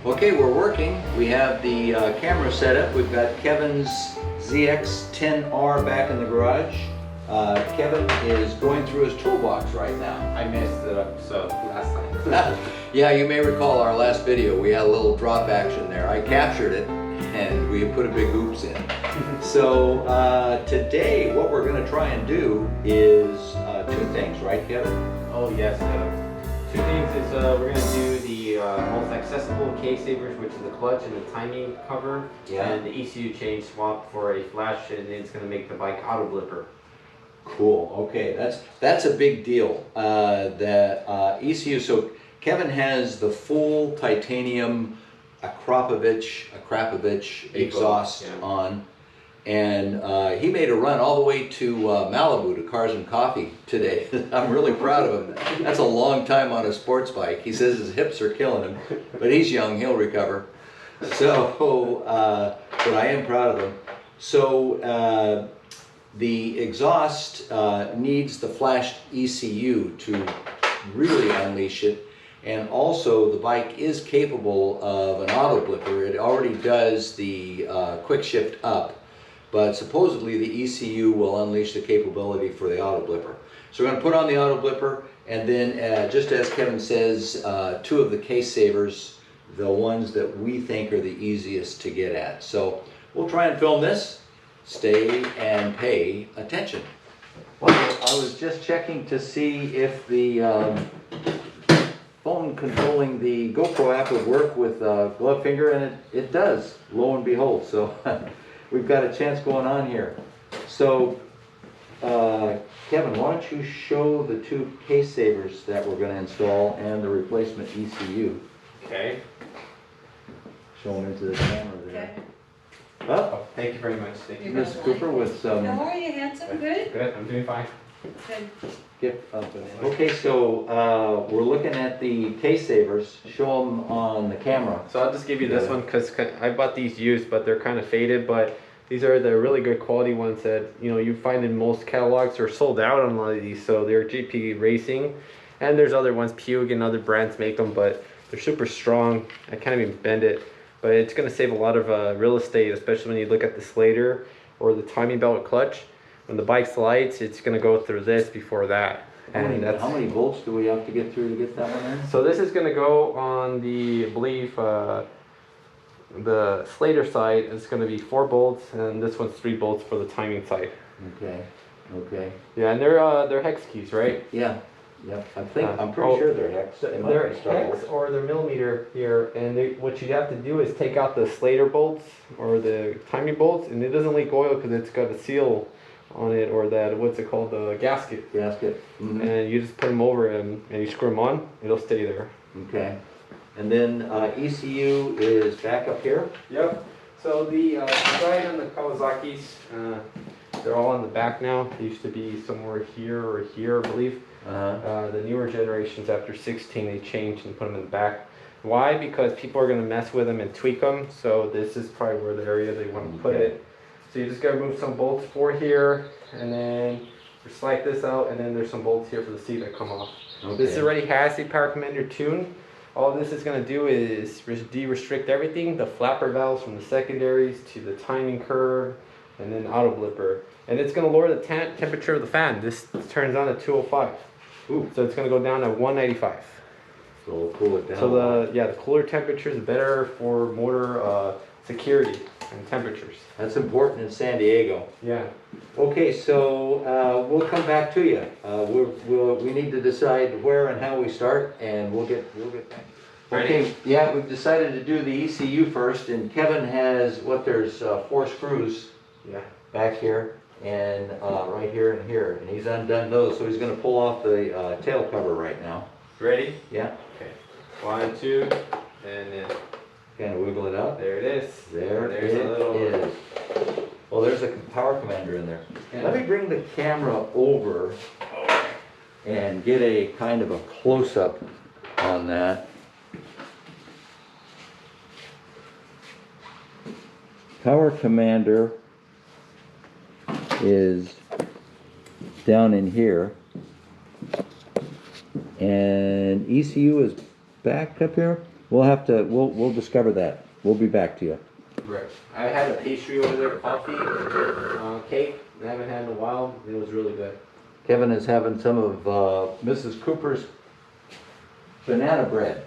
Okay, we're working. We have the camera set up. We've got Kevin's ZX10R back in the garage. Kevin is going through his toolbox right now. I messed it up so last time. Yeah, you may recall our last video. We had a little drop action there. I captured it and we put a big oops in. So today what we're going to try and do is two things, right, Kevin? Oh yes, two things is we're going to do the most accessible case savers, which is the clutch and the timing cover, and the ECU change swap for a flash, and it's going to make the bike auto blipper. Cool. Okay, that's a big deal. The ECU. So Kevin has the full titanium Akrapovic exhaust on, and he made a run all the way to Malibu to Cars and Coffee today. I'm really proud of him. That's a long time on a sports bike. He says his hips are killing him, but he's young. He'll recover. So, but I am proud of him. So. The exhaust needs the flashed ECU to really unleash it, and also the bike is capable of an auto blipper. It already does the quick shift up, but supposedly the ECU will unleash the capability for the auto blipper. So we're going to put on the auto blipper, and then just as Kevin says, two of the case savers, the ones that we think are the easiest to get at. So we'll try and film this. Stay and pay attention. Well, I was just checking to see if the phone controlling the GoPro app would work with glove finger, and it does, lo and behold. So we've got a chance going on here. So Kevin, why don't you show the two case savers that we're going to install and the replacement ECU. Okay. Show them into the camera there. Okay. Oh, Thank you very much. Thank you. Miss Cooper with some How are you, handsome? Good? Good. I'm doing fine. Good. gift of it. Okay, so we're looking at the case savers. Show them on the camera. So I'll just give you this one because I bought these used, but they're kind of faded. But these are the really good quality ones that you find in most catalogs. Are sold out on a lot of these. So they're GP Racing, and there's other ones. Puig and other brands make them, but they're super strong. I can't even bend it. But it's going to save a lot of real estate, especially when you look at the Slater or the timing belt clutch. When the bike slides, it's going to go through this before that. And how many volts do we have to get through to get that one in? So this is going to go on the, I believe, the Slater side. It's going to be 4 bolts, and this one's 3 bolts for the timing side. Okay. Okay. Yeah, and they're hex keys, right? Yeah. Yep. I'm pretty sure they're hex. They're hex or they're millimeter here, and what you have to do is take out the Slater bolts or the timing bolts, and it doesn't leak oil because it's got a seal on it, or that, what's it called, the gasket. Gasket. Mm-hmm. And you just put them over and you screw them on, it'll stay there. Okay. And then ECU is back up here? Yep. So the side on the Kawasaki's, they're all on the back now. They used to be somewhere here or here, I believe. The newer generations after 16, they changed and put them in the back. Why? Because people are going to mess with them and tweak them. So this is probably where the area they want to put it. So you just got to remove some bolts for here, and then slide this out, and then there's some bolts here for the seat that come off. Okay. This already has the power commander tune. All this is going to do is de-restrict everything, the flapper valves from the secondaries to the timing curve, and then auto blipper. And it's going to lower the temperature of the fan. This turns on at 205. Ooh. So it's going to go down to 195. So we'll cool it down. So the cooler temperatures are better for motor security and temperatures. That's important in San Diego. Yeah. Okay, so we'll come back to you. We need to decide where and how we start, and we'll get back. Okay. Yeah, we've decided to do the ECU first, and Kevin has there's 4 screws. Yeah. Back here and right here and here, and he's undone those, so he's going to pull off the tail cover right now. Ready? Yeah. Okay. 1, 2, and then kind of wiggle it out. there it is. There's a little. Is. Well, there's a power commander in there. Yeah. Let me bring the camera over and get a kind of a close-up on that. Power commander is down in here, and ECU is back up here. we'll discover that. We'll be back to you. Right. I had a pastry over there, coffee, cake. I haven't had in a while. It was really good. Kevin is having some of Mrs. Cooper's banana bread,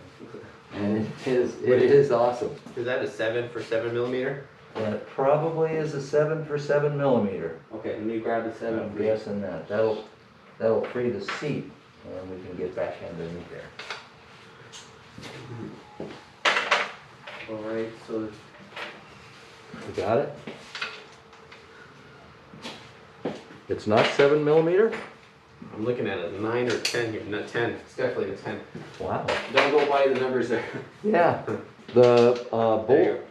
and it is awesome. Is that a 7 for 7mm? That probably is a 7 for 7mm. Okay, let me grab the 7. I'm guessing that. That'll free the seat, and we can get back underneath there. All right, so You got it? It's not 7mm? I'm looking at a 9 or 10 here. Not 10. It's definitely a 10. Wow. Don't go by the numbers there. Yeah. The There you bolt.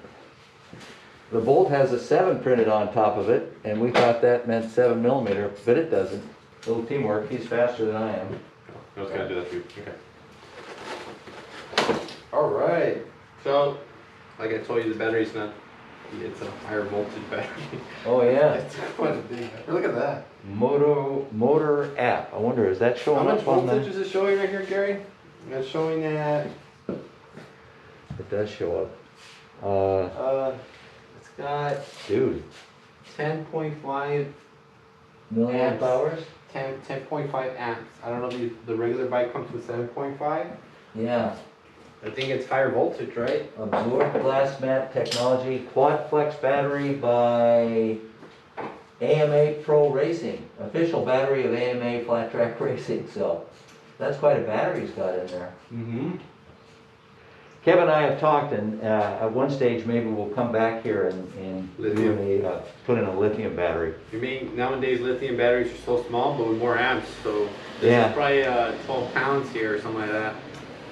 The bolt has a 7 printed on top of it, and we thought that meant 7mm, but it doesn't. Little teamwork. He's faster than I am. I was gonna do that too. Okay. All right. So, like I told you, the battery's not. It's a higher voltage battery. Oh yeah. It's quite a big. Look at that. Motor app. I wonder, is that showing How much up on voltage the? is it showing right here, Gary? It's showing at. It does show up. It's got Dude. 10.5 Milliamp Amps. hours? 10.5 amps. I don't know if the regular bike comes with 7.5. Yeah. I think it's higher voltage, right? Absorbed glass mat technology, quad flex battery by AMA Pro Racing, official battery of AMA Flat Track Racing. So that's quite a battery he's got in there. Mm-hmm. Kevin and I have talked, and at one stage maybe we'll come back here and put in a lithium battery. You mean nowadays lithium batteries are so small, but with more amps, so this Yeah. is probably 12 pounds here or something like that.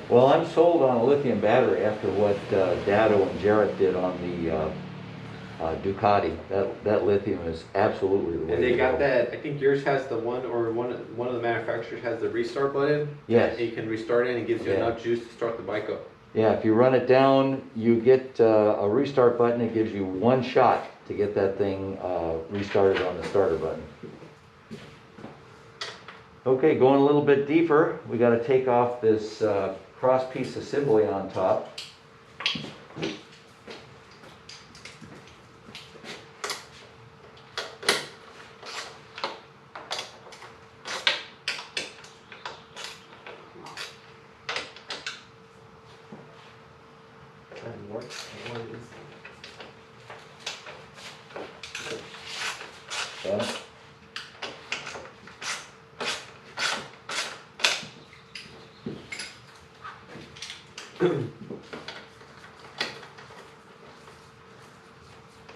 Well, I'm sold on a lithium battery after what Dado and Jarrett did on the Ducati. That lithium is absolutely the way And they to got go. that. I think yours has the one of the manufacturers has the restart button. Yes. You can restart it and it gives you Yeah. enough juice to start the bike up. Yeah, if you run it down, you get a restart button. It gives you one shot to get that thing restarted on the starter button. Okay, going a little bit deeper, we got to take off this cross piece assembly on top. Yeah.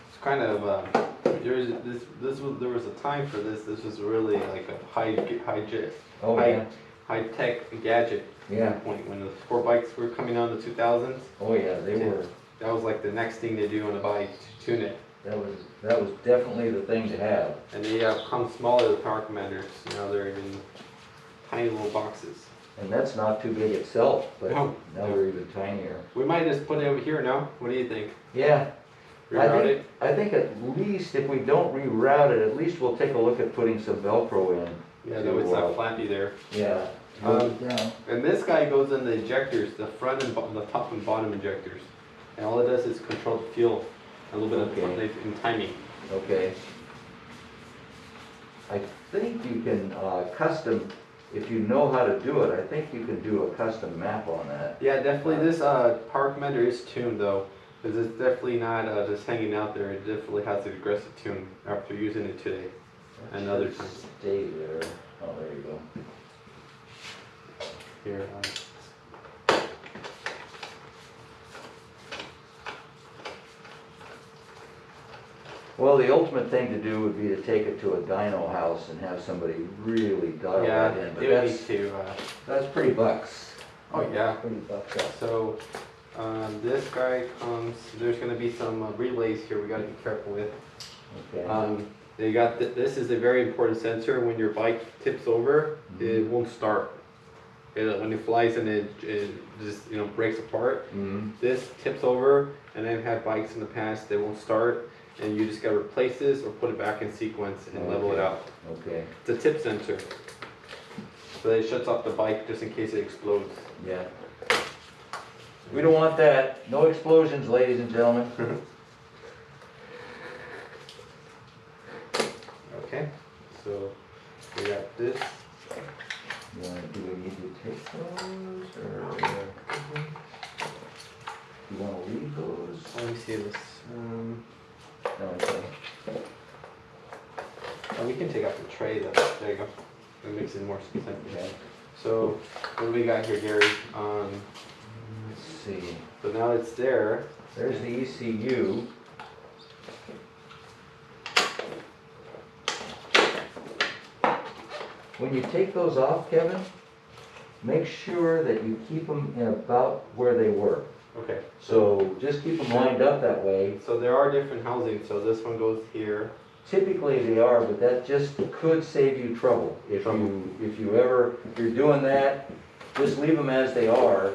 It's kind of there was a time for this. This was really like a Oh yeah. high tech gadget. Yeah. Point when the sport bikes were coming out in the 2000s. Oh yeah, they were. That was like the next thing to do on a bike to tune it. That was definitely the thing to have. And they come smaller, the power commanders. Now they're in tiny little boxes. And that's not too big itself, but No. now they're even tinier. We might just put it over here now. What do you think? Yeah. Reroute it? I think at least if we don't reroute it, at least we'll take a look at putting some Velcro in. Yeah, though it's not flappy there. Yeah. Yeah. And this guy goes in the injectors, the front and the top and bottom injectors. And all it does is control the fuel, a little bit Okay. of in timing. Okay. I think you can custom, if you know how to do it, I think you can do a custom map on that. Yeah, definitely this power commander is tuned though, because it's definitely not just hanging out there. It definitely has an aggressive tune after using it today and other Should times. Stay there. Oh, there you go. Here. Well, the ultimate thing to do would be to take it to a dyno house and have somebody really dial Yeah, that in. But they would need to. that's pretty bucks. Oh yeah. Pretty bucks up. So this guy comes. There's going to be some relays here. We got to be careful with. Okay. They got this is a very important sensor. When your bike tips over, it won't start. When it flies and it just breaks apart. Mm-hmm. This tips over, and I've had bikes in the past that won't start, and you just got to replace this or put it back in sequence and level it out. Okay. It's a tip sensor, so it shuts off the bike just in case it explodes. Yeah. We don't want that. No explosions, ladies and gentlemen. Okay, so we got this. Do we need to take those, or you want to leave those? Let me see this. No, okay. Oh, we can take out the tray though. There you go. That makes it more specific. Okay. So what do we got here, Gary? Let's see. So now it's there. There's the ECU. When you take those off, Kevin, make sure that you keep them in about where they were. Okay. So just keep them lined up that way. So there are different housings. So this one goes here. Typically they are, but that just could save you trouble. If you're doing that, just leave them as they are,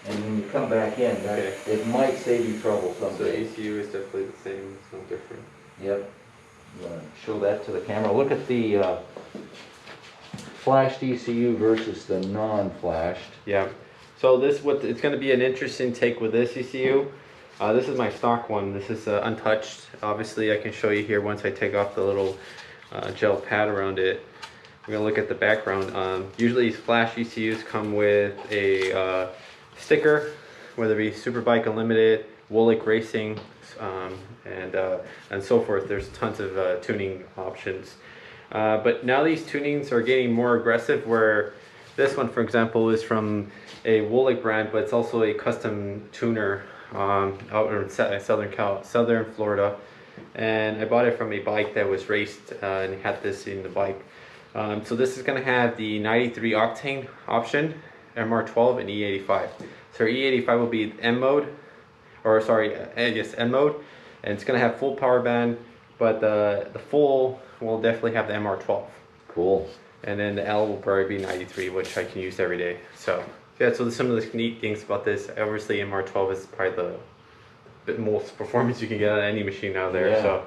and when you come back in, Okay. it might save you trouble So the someday. ECU is definitely the same. It's no different. Yep. You want to show that to the camera. Look at the flashed ECU versus the non-flashed. Yeah. So it's going to be an interesting take with this ECU. This is my stock one. This is untouched. Obviously, I can show you here once I take off the little gel pad around it. We're going to look at the background. Usually these flash ECUs come with a sticker, whether it be Superbike Unlimited, Woolick Racing, and so forth. There's tons of tuning options. But now these tunings are getting more aggressive, where this one, for example, is from a Woolick brand, but it's also a custom tuner out in southern Florida. And I bought it from a bike that was raced and had this in the bike. So this is going to have the 93 octane option, MR12 and E85. So E85 will be N mode, or sorry, yes, N mode, and it's going to have full power band, but the full will definitely have the MR12. Cool. And then the L will probably be 93, which I can use every day. So yeah, so some of the neat things about this, obviously MR12 is probably the most performance you can get on any machine out there. Yeah. So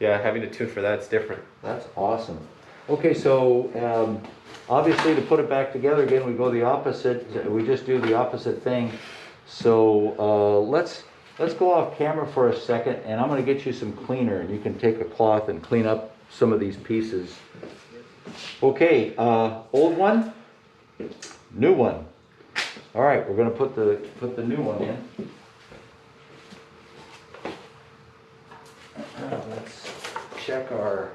yeah, having a tune for that's different. That's awesome. Okay, so obviously to put it back together again, we go the opposite. We just do the opposite thing. So let's go off camera for a second, and I'm going to get you some cleaner, and you can take a cloth and clean up some of these pieces. Okay, old one, new one. All right, we're going to put the new one in. Let's check our.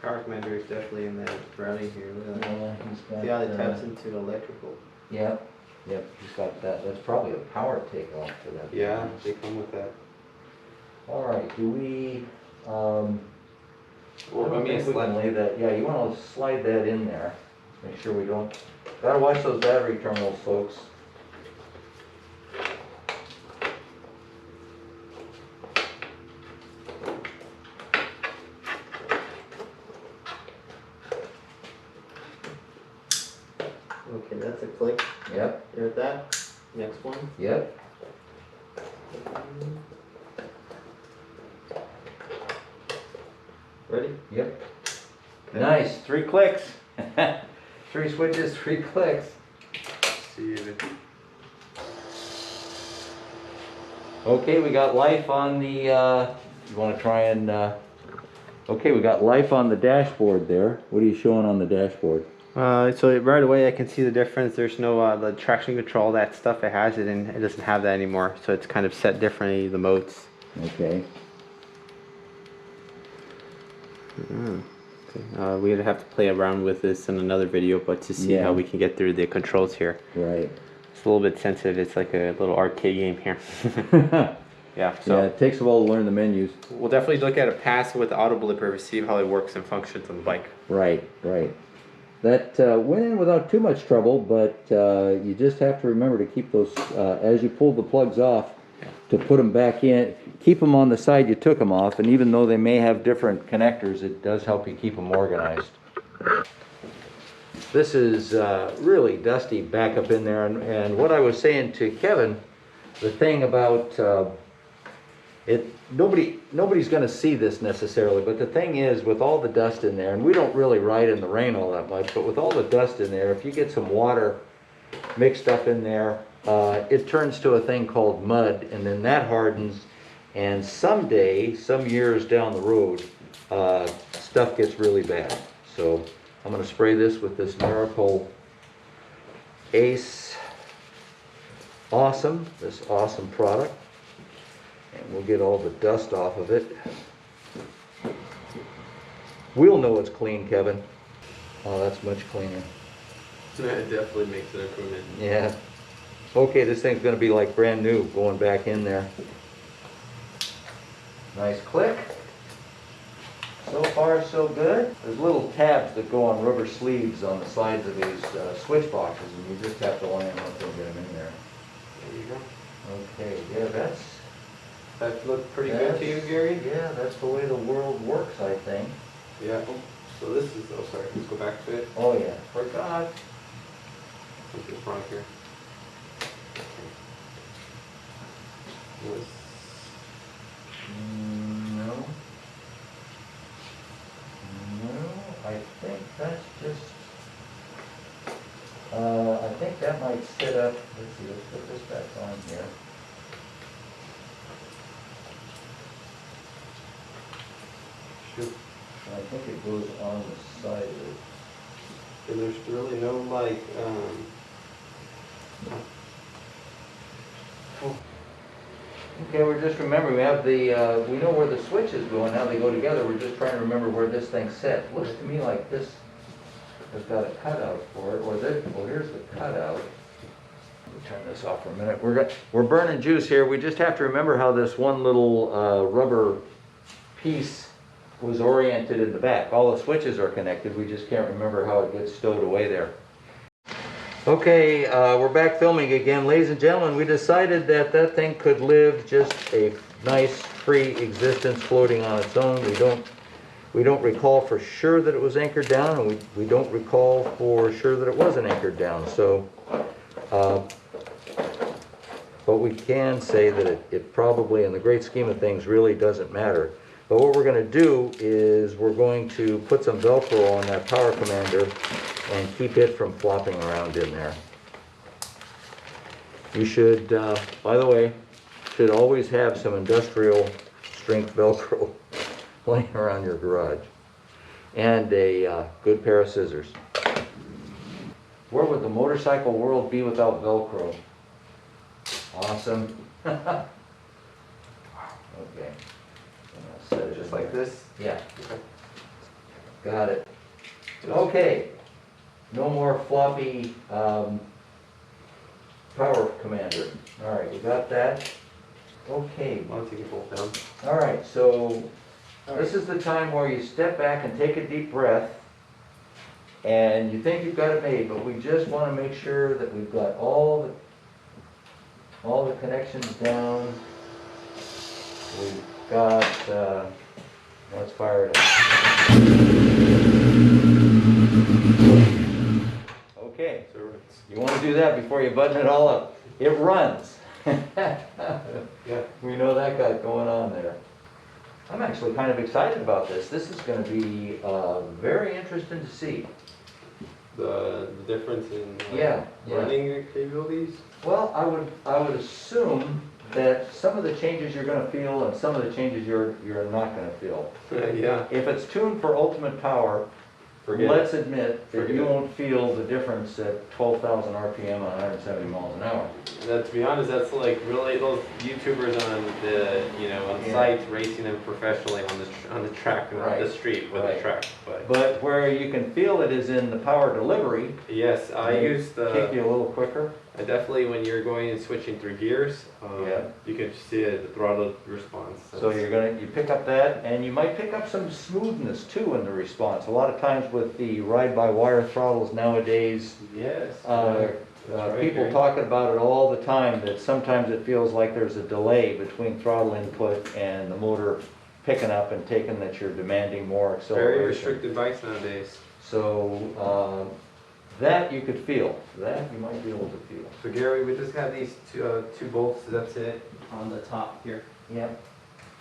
Power commander is definitely in that brownie here. He's got, See how it taps into electrical. Yep, he's got that. That's probably a power takeoff for that. Yeah, they come with that. All right, do we? Well, I think we can lay that. Yeah, you want to slide that in there. Make sure we don't. Gotta watch those battery terminals, folks. Okay, that's a click. Yep. You heard that? Next one. Yep. Ready? Yep. Nice. 3 clicks. 3 switches, 3 clicks. See you. Okay, we got life on the. You want to try and? Okay, we got life on the dashboard there. What are you showing on the dashboard? So right away I can see the difference. There's no the traction control, that stuff it has it, and it doesn't have that anymore. So it's kind of set differently, the modes. Okay. Okay. We'd have to play around with this in another video, but to see how we can get through the controls here. Right. It's a little bit sensitive. It's like a little arcade game here. Yeah. So yeah, it takes a while to learn the menus. we'll definitely look at a pass with the autoblipper to see how it works and functions on the bike. Right, right. That went in without too much trouble, but you just have to remember to keep those, as you pull the plugs off, to put them back in. Keep them on the side you took them off, and even though they may have different connectors, it does help you keep them organized. This is really dusty back up in there, and what I was saying to Kevin, the thing about nobody's going to see this necessarily, but the thing is, with all the dust in there, and we don't really ride in the rain all that much, but with all the dust in there, if you get some water mixed up in there, it turns to a thing called mud, and then that hardens, and someday, some years down the road, stuff gets really bad. So I'm going to spray this with this Miracle Ace Awesome, this awesome product, and we'll get all the dust off of it. We'll know it's clean, Kevin. Oh, that's much cleaner. It definitely makes an improvement. Yeah. Okay, this thing's going to be like brand new going back in there. Nice click. So far, so good. There's little tabs that go on rubber sleeves on the sides of these switch boxes, and you just have to line them up and get them in there. There you go. Okay, yeah, That looked pretty good to you, Gary? Yeah, that's the way the world works, I think. Yeah. So this is, oh sorry, let's go back to it. Oh yeah, forgot. Something's wrong here. No. No, I think that's just, I think that might sit up, let's see, let's put this back on here. Shoot. I think it goes on the side of it. And there's really no like, Okay, we're just remembering, we have the, we know where the switches go and how they go together. We're just trying to remember where this thing sits. Looks to me like this has got a cutout for it, or this, well, here's the cutout. Let me turn this off for a minute. We're burning juice here. We just have to remember how this one little rubber piece was oriented in the back. All the switches are connected. We just can't remember how it gets stowed away there. Okay, we're back filming again. Ladies and gentlemen, we decided that that thing could live just a nice free existence floating on its own. We don't recall for sure that it was anchored down, and we don't recall for sure that it wasn't anchored down. So, but we can say that it probably, in the great scheme of things, really doesn't matter. But what we're going to do is we're going to put some Velcro on that power commander and keep it from flopping around in there. You should, by the way, should always have some industrial strength Velcro laying around your garage. And a good pair of scissors. Where would the motorcycle world be without Velcro? Awesome. Okay. Set it just in like there. this? Yeah. Got it. Okay. No more floppy power commander. All right, we got that. Okay. Why don't you take it both down? All right, so this is the time where you step back and take a deep breath, and you think you've got it made, but we just want to make sure that we've got all the connections down. We've got, let's fire it up. Okay, so you want to do that before you button it all up. It runs. Yeah. We know that got going on there. I'm actually kind of excited about this. This is going to be very interesting to see. The difference in Yeah. running capabilities? Well, I would assume that some of the changes you're going to feel and some of the changes you're not going to feel. Yeah. If it's tuned for ultimate power, let's admit that you won't feel the difference at 12,000 RPM on 170 miles an hour. To be honest, that's like really those YouTubers on the sites racing them professionally on the track and on the street with the track. But where you can feel it is in the power delivery. Yes, I use the. Kick you a little quicker. Definitely when you're going and switching through gears, you can see the throttle response. So you pick up that, and you might pick up some smoothness too in the response. A lot of times with the ride-by-wire throttles nowadays, yes, people talking about it all the time, that sometimes it feels like there's a delay between throttle input and the motor picking up and taking that you're demanding more acceleration. Very restricted bikes nowadays. So that you could feel. That you might be able to feel. So Gary, we just have these two bolts. That's it on the top here. Yep.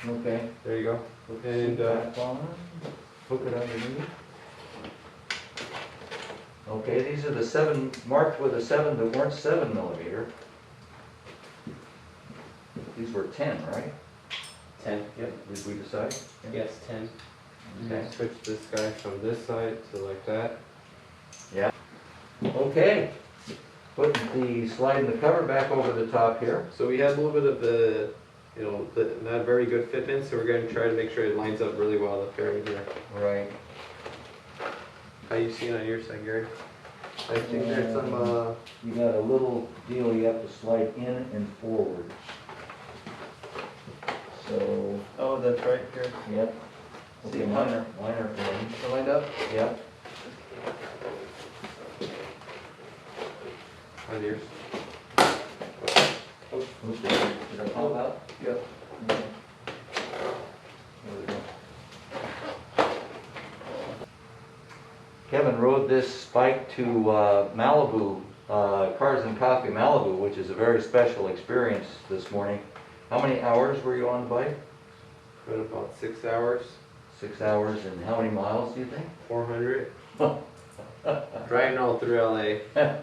Okay. There you go. Put And the seat back on. Hook it underneath. Okay, these are the 7 marked with a 7 that weren't 7 millimeter. these were 10, right? 10, yep. Did we decide? Yes, 10. Okay. Switch this guy from this side to like that. Yeah. Okay. Putting sliding the cover back over the top here. So we had a little bit of the, not very good fitment, so we're going to try to make sure it lines up really well, the fairing here. Right. How you see it on your side, Gary? I think there's some, You got a little deal you have to slide in and forward. So, oh, that's right here. yep. See, Okay, minor thing. Lined up? Yep. On yours. Oops, did I pop out? Yep. Okay. There we go. Kevin rode this bike to Malibu, Cars and Coffee Malibu, which is a very special experience this morning. How many hours were you on the bike? Been about 6 hours. 6 hours, and how many miles do you think? 400. Driving all through LA. I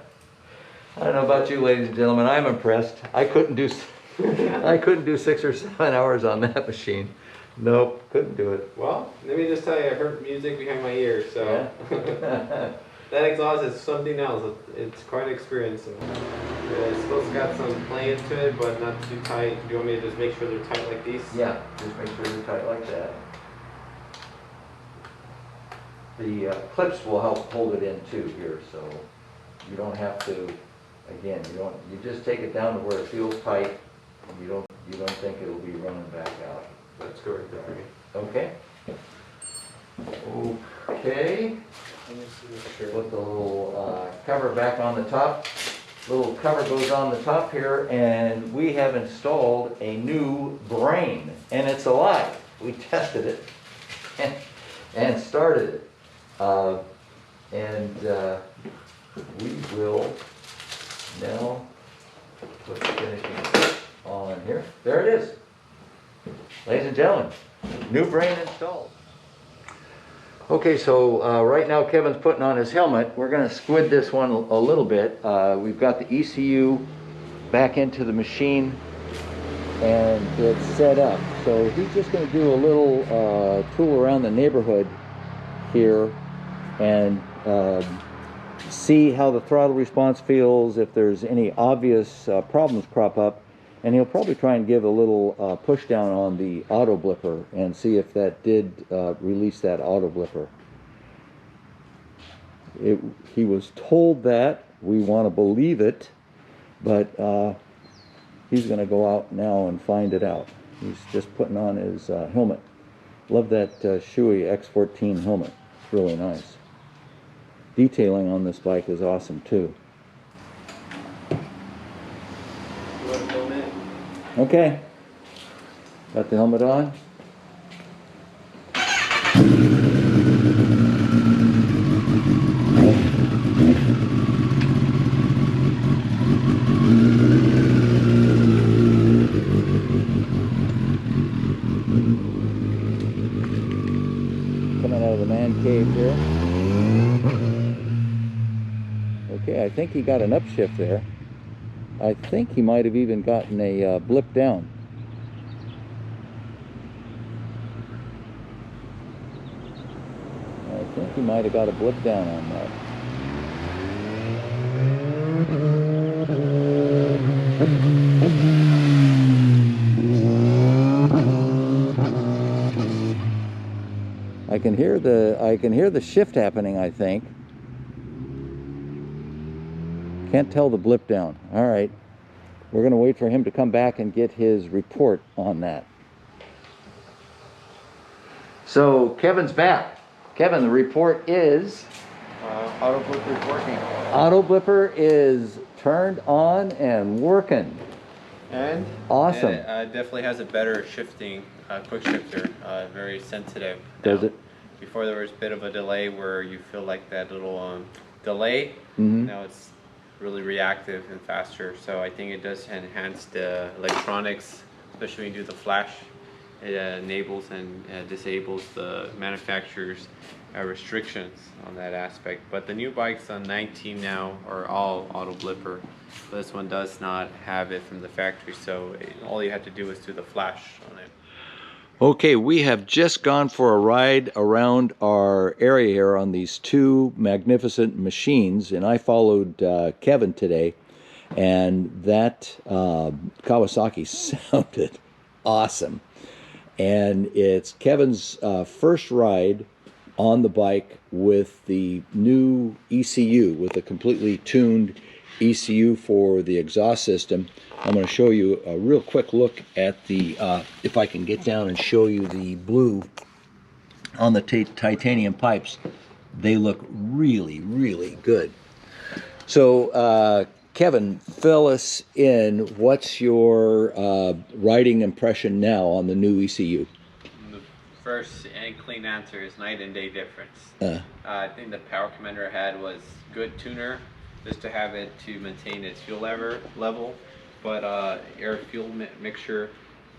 don't know about you, ladies and gentlemen. I'm impressed. I couldn't do 6 or 7 hours on that machine. Nope, couldn't do it. Well, let me just tell you, I heard music behind my ears, so Yeah. that exhaust is something else. It's quite an experience. It's supposed to got some play into it, but not too tight. Do you want me to just make sure they're tight like these? Yeah, just make sure they're tight like that. The clips will help hold it in too here, so you don't have to. Again, you just take it down to where it feels tight, and you don't think it'll be running back out. That's correct. Okay. Okay. Let me see, make sure. Put the little cover back on the top. Little cover goes on the top here, and we have installed a new brain, and it's alive. We tested it and started it, we will now put the finishing on here. There it is, ladies and gentlemen. New brain installed. Okay, so right now Kevin's putting on his helmet. We're going to squid this one a little bit. We've got the ECU back into the machine and it's set up. So he's just going to do a little tool around the neighborhood here and see how the throttle response feels, if there's any obvious problems crop up. And he'll probably try and give a little push down on the auto blipper and see if that did release that auto blipper. He was told that. We want to believe it, but he's going to go out now and find it out. He's just putting on his helmet. Love that Shui X14 helmet. It's really nice. Detailing on this bike is awesome too. Okay, got the helmet on. Coming out of the man cave here. Okay, I think he got an upshift there. I think he might have even gotten a blip down. I think he might have got a blip down on that. I can hear the shift happening, I think. Can't tell the blip down. All right. We're going to wait for him to come back and get his report on that. So Kevin's back. Kevin, the report is? Auto blipper is working. Auto blipper is turned on and working. And? Awesome. It definitely has a better shifting, quick shifter, very sensitive. Does it? Before there was a bit of a delay where you feel like that little delay. Mm-hmm. Now it's really reactive and faster, so I think it does enhance the electronics, especially when you do the flash. It enables and disables the manufacturer's restrictions on that aspect. But the new bikes on 19 now are all auto blipper. This one does not have it from the factory, so all you have to do is do the flash on it. Okay, we have just gone for a ride around our area here on these two magnificent machines, and I followed Kevin today, and that Kawasaki sounded awesome. And it's Kevin's first ride on the bike with the new ECU, with a completely tuned ECU for the exhaust system. I'm going to show you a real quick look at the, if I can get down and show you the blue on the titanium pipes. They look really, really good. So, Kevin, fill us in. What's your riding impression now on the new ECU? The first and clean answer is night and day difference. I think the power commander I had was good tuner, just to have it to maintain its fuel level, but air fuel mixture.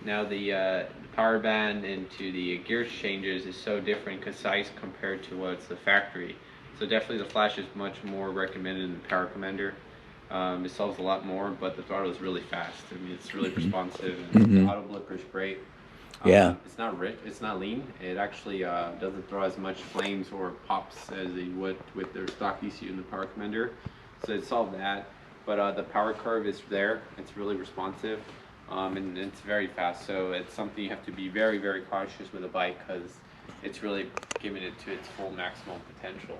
Now the power band into the gear changes is so different, concise compared to what's the factory. So definitely the flash is much more recommended in the power commander. It solves a lot more, but the throttle is really fast. I mean, it's really responsive, and the auto blipper is great. Yeah. It's not rich, it's not lean. It actually doesn't throw as much flames or pops as they would with their stock ECU in the power commander. So it solved that. But the power curve is there. It's really responsive, and it's very fast. So it's something you have to be very, very cautious with a bike, because it's really giving it to its full maximum potential.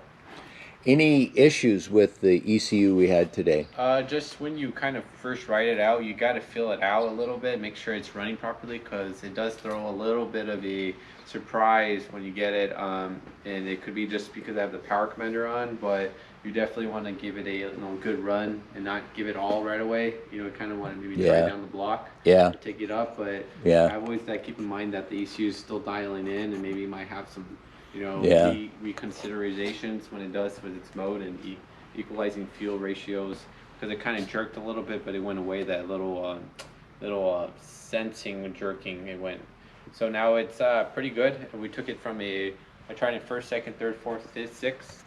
Any issues with the ECU we had today? Just when you kind of first write it out, you got to feel it out a little bit, make sure it's running properly, because it does throw a little bit of a surprise when you get it, and it could be just because I have the power commander on, but you definitely want to give it a good run and not give it all right away. Kind of want to maybe try down the block, take it up, but I always keep in mind that the ECU is still dialing in, and maybe you might have some reconsiderations when it does with its mode and equalizing fuel ratios, because it kind of jerked a little bit, but it went away, that little sensing jerking, it went. So now it's pretty good. We took it from I tried it first, second, third, fourth, fifth, sixth,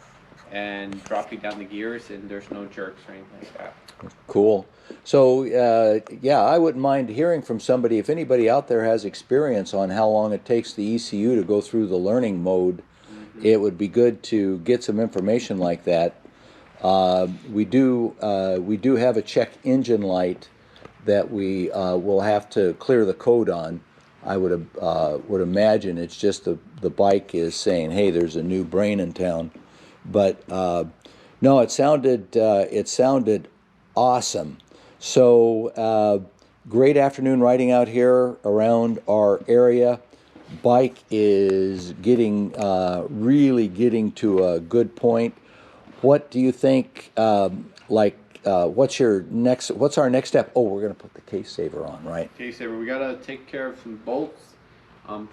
and dropping down the gears, and there's no jerks or anything like that. Cool. So yeah, I wouldn't mind hearing from somebody, if anybody out there has experience on how long it takes the ECU to go through the learning mode. It would be good to get some information like that. We do have a check engine light that we will have to clear the code on. I would imagine it's just the bike is saying, hey, there's a new brain in town. But no, it sounded awesome. So great afternoon riding out here around our area. Bike is really getting to a good point. What do you think? What's our next step? Oh, we're gonna put the case saver on, right? Case saver. We gotta take care of some bolts.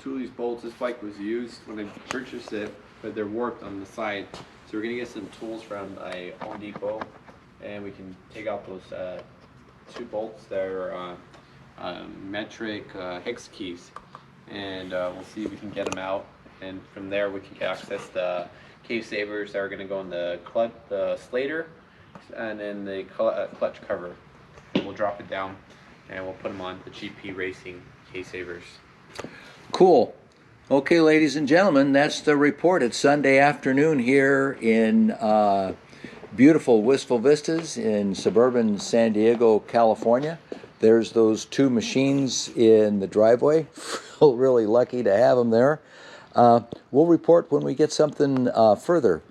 Two of these bolts. This bike was used when I purchased it, but they're warped on the side. So we're gonna get some tools from a Home Depot, and we can take out those two bolts that are metric hex keys, and we'll see if we can get them out, and from there we can access the case savers that are going to go in the Slater, and then the clutch cover. And we'll drop it down, and we'll put them on the GP Racing case savers. Cool. Okay, ladies and gentlemen, that's the report. It's Sunday afternoon here in beautiful Wistful Vistas in suburban San Diego, California. There's those two machines in the driveway. Feel really lucky to have them there. We'll report when we get something further.